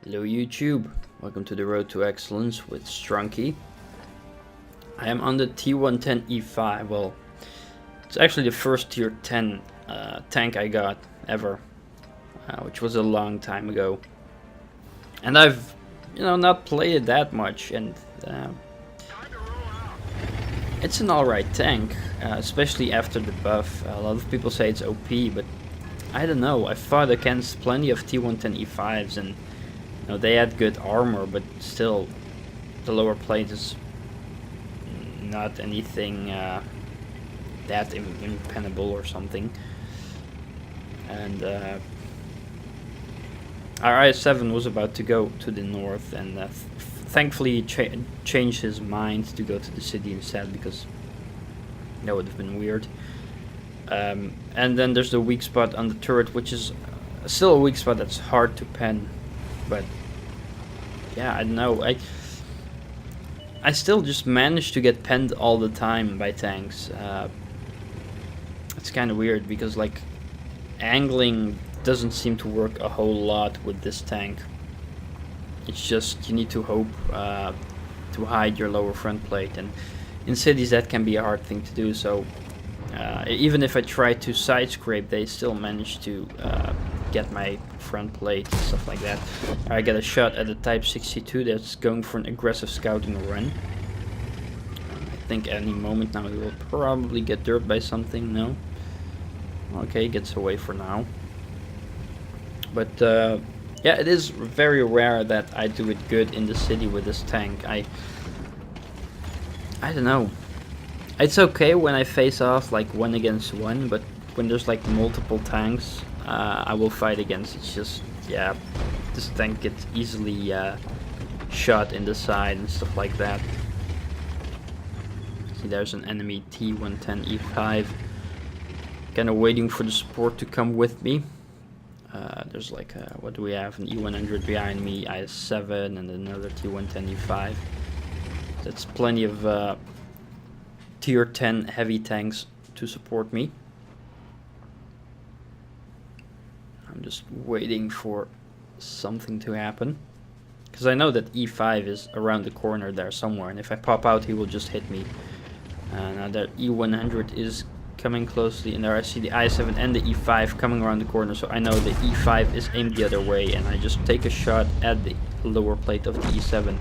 Hello YouTube, welcome to the Road to Excellence with Strunky. I am on the T110E5. Well, it's actually the first tier 10 tank I got ever, which was a long time ago. And I've, not played it that much, and it's an alright tank, especially after the buff. A lot of people say it's OP, but I don't know. I fought against plenty of T110E5s and they had good armor, but still the lower plate is not anything that impenetrable or something. And our IS-7 was about to go to the north, and thankfully he changed his mind to go to the city instead, because that would have been weird. And then there's the weak spot on the turret, which is still a weak spot that's hard to pen. But yeah, I don't know. I still just manage to get penned all the time by tanks. It's kind of weird because like angling doesn't seem to work a whole lot with this tank. It's just you need to hope to hide your lower front plate, and in cities that can be a hard thing to do. So even if I try to side scrape, they still manage to get my front plate and stuff like that. I get a shot at a Type 62 that's going for an aggressive scouting run. I think any moment now he will probably get dirt by something. No? Okay, he gets away for now. But yeah, it is very rare that I do it good in the city with this tank. I don't know. It's okay when I face off like 1 against 1, but when there's like multiple tanks, I will fight against. It's just, yeah, this tank gets easily shot in the side and stuff like that. See, there's an enemy T110E5. Kind of waiting for the support to come with me. There's like, what do we have? An E100 behind me, IS-7, and another T110E5. That's plenty of tier 10 heavy tanks to support me. I'm just waiting for something to happen, because I know that E5 is around the corner there somewhere, and if I pop out he will just hit me. Now that E100 is coming closely, and there I see the I7 and the E5 coming around the corner, so I know the E5 is aimed the other way, and I just take a shot at the lower plate of the E7.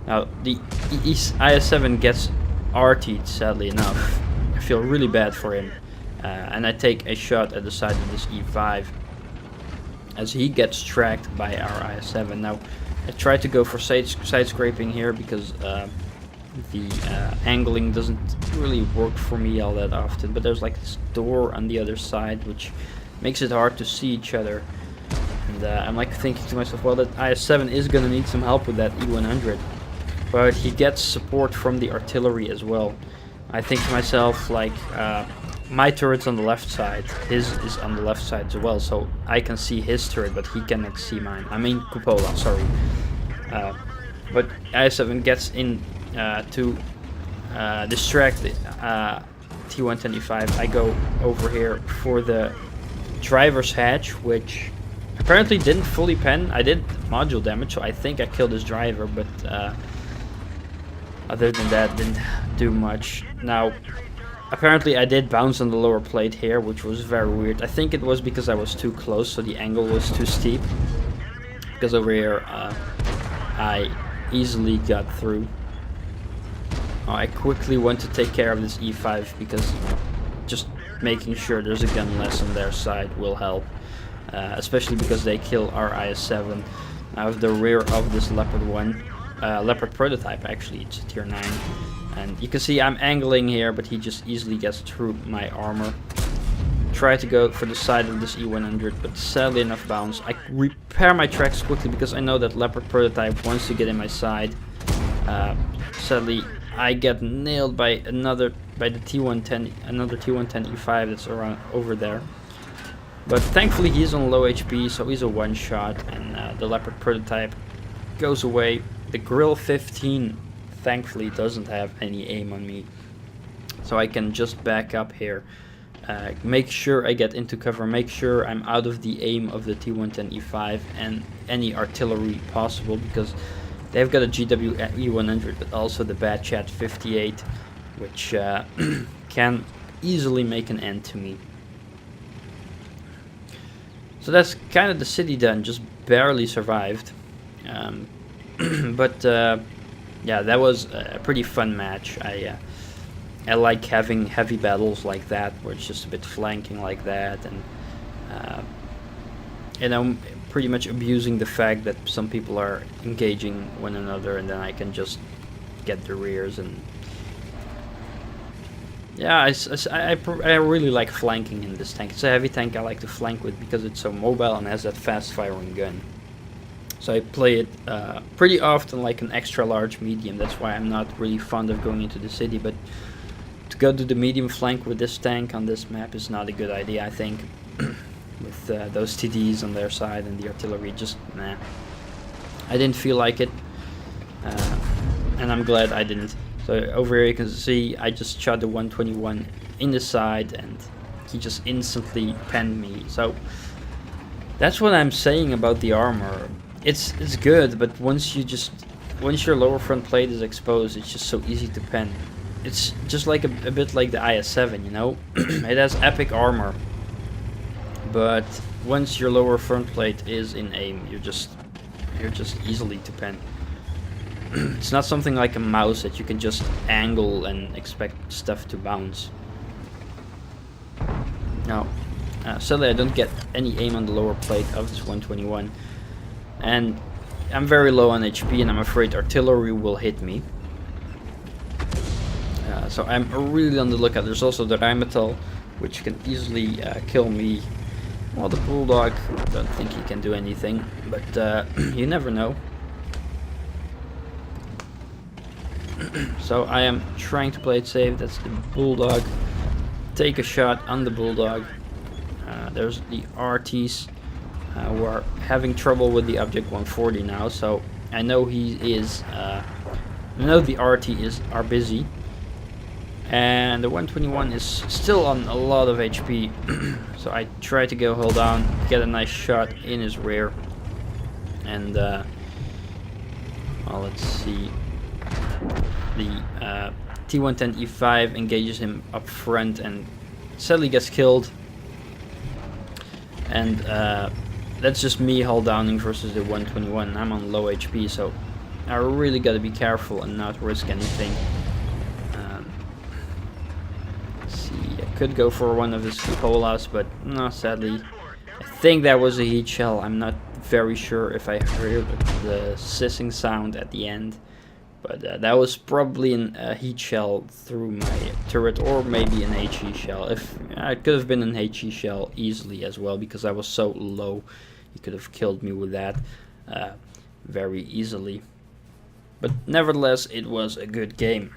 Now the IS-7 gets RT'd, sadly enough. I feel really bad for him. And I take a shot at the side of this E5 as he gets tracked by our IS-7. Now, I try to go for side scraping here because the angling doesn't really work for me all that often. But there's like this door on the other side, which makes it hard to see each other. And I'm like thinking to myself, well, that IS-7 is gonna need some help with that E100. But he gets support from the artillery as well. I think to myself, like, my turret's on the left side, his is on the left side as well, so I can see his turret, but he cannot see mine. I mean cupola, sorry. But IS-7 gets in to distract the T110E5. I go over here for the driver's hatch, which apparently didn't fully pen. I did module damage, so I think I killed his driver, but other than that, didn't do much. Now, apparently I did bounce on the lower plate here, which was very weird. I think it was because I was too close, so the angle was too steep. Because over here, I easily got through. I quickly went to take care of this E5 because just making sure there's a gun less on their side will help. Especially because they kill our IS-7 out of the rear of this Leopard 1. Leopard prototype, actually, it's a tier 9. And you can see I'm angling here, but he just easily gets through my armor. Try to go for the side of this E100, but sadly enough bounce. I repair my tracks quickly because I know that Leopard prototype wants to get in my side. Sadly, I get nailed by the T110, another T110E5 that's around over there. But thankfully he's on low HP, so he's a one shot, and the Leopard prototype goes away. The Grill 15 thankfully doesn't have any aim on me, so I can just back up here make sure I get into cover, make sure I'm out of the aim of the T110E5 and any artillery possible, because they've got a GW E100 but also the Bad Chat 58, which can easily make an end to me. So that's kind of the city done, just barely survived. But yeah, that was a pretty fun match. I like having heavy battles like that, where it's just a bit flanking like that, and you know, pretty much abusing the fact that some people are engaging one another, and then I can just get the rears. And yeah, I really like flanking in this tank. It's a heavy tank I like to flank with because it's so mobile and has that fast firing gun. So I play it pretty often like an extra large medium. That's why I'm not really fond of going into the city, but to go to the medium flank with this tank on this map is not a good idea, I think. With those TDs on their side and the artillery, just nah. I didn't feel like it, and I'm glad I didn't. So over here you can see I just shot the 121 in the side and he just instantly penned me. So that's what I'm saying about the armor. It's good, but once your lower front plate is exposed, it's just so easy to pen. It's just like a bit like the IS-7, you know. It has epic armor, but once your lower front plate is in aim, you're just easily to pen. It's not something like a mouse that you can just angle and expect stuff to bounce. No, sadly I don't get any aim on the lower plate of this 121, and I'm very low on HP, and I'm afraid artillery will hit me. So I'm really on the lookout. There's also the Rheinmetall, which can easily kill me. Well, the Bulldog, don't think he can do anything, but you never know. So I am trying to play it safe. That's the Bulldog. Take a shot on the Bulldog. There's the RTs who are having trouble with the Object 140 now. So I know he is. I know the RT are busy, and the 121 is still on a lot of HP. So I try to go hold down, get a nice shot in his rear, and well, let's see. The T110E5 engages him up front and sadly gets killed. And that's just me hold downing versus the 121. I'm on low HP, so I really gotta be careful and not risk anything. Let's see, I could go for one of his cupolas, but no, sadly. I think that was a heat shell. I'm not very sure if I heard the sissing sound at the end. But that was probably a heat shell through my turret, or maybe an HE shell. If it could have been an HE shell easily as well, because I was so low. He could have killed me with that very easily. But nevertheless, it was a good game.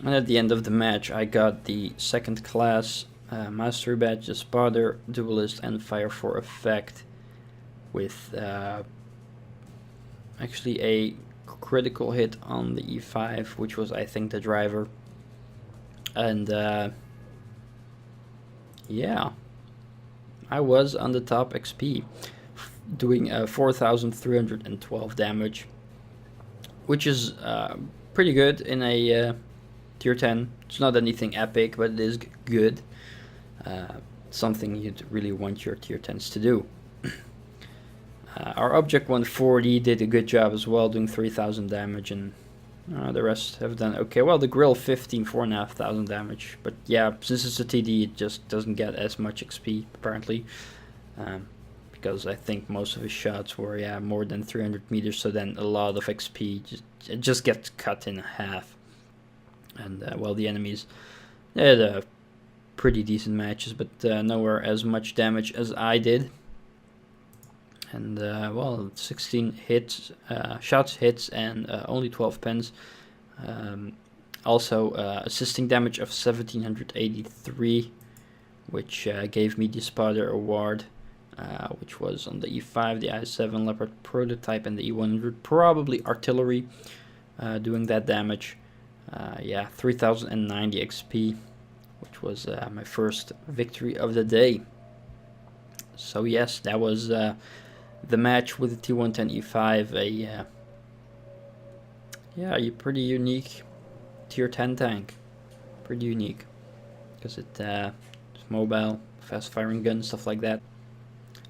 And at the end of the match, I got the second class mastery badge, the spotter, duelist, and fire for effect, with actually a critical hit on the E5, which was, I think, the driver. And yeah, I was on the top XP, doing 4,312 damage, which is pretty good in a tier 10. It's not anything epic, but it is good. Something you'd really want your tier 10s to do. Our Object 140 did a good job as well, doing 3,000 damage, and the rest have done okay. Well, the Grill 15, 4,500 damage, but yeah, since it's a TD, it just doesn't get as much XP, apparently, because I think most of his shots were, more than 300 meters, so then a lot of XP it just gets cut in half. And, well, the enemies had pretty decent matches, but nowhere as much damage as I did. And well, 16 hits, shots, hits, and only 12 pens. Also, assisting damage of 1,783, which gave me the spotter award, which was on the E5, the I7 Leopard prototype, and the E100. Probably artillery doing that damage. Yeah, 3,090 XP, which was my first victory of the day. So yes, that was the match with the T110E5. A pretty unique tier 10 tank. Pretty unique, because it's mobile, fast firing gun, stuff like that.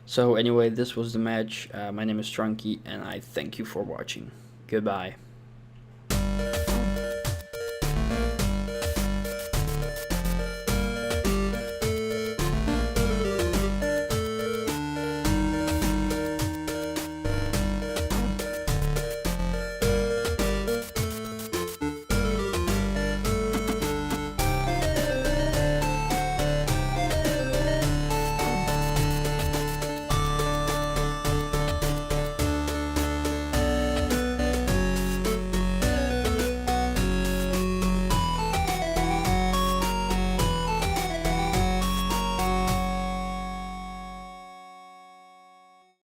So anyway, this was the match. My name is Trunky, and I thank you for watching. Goodbye.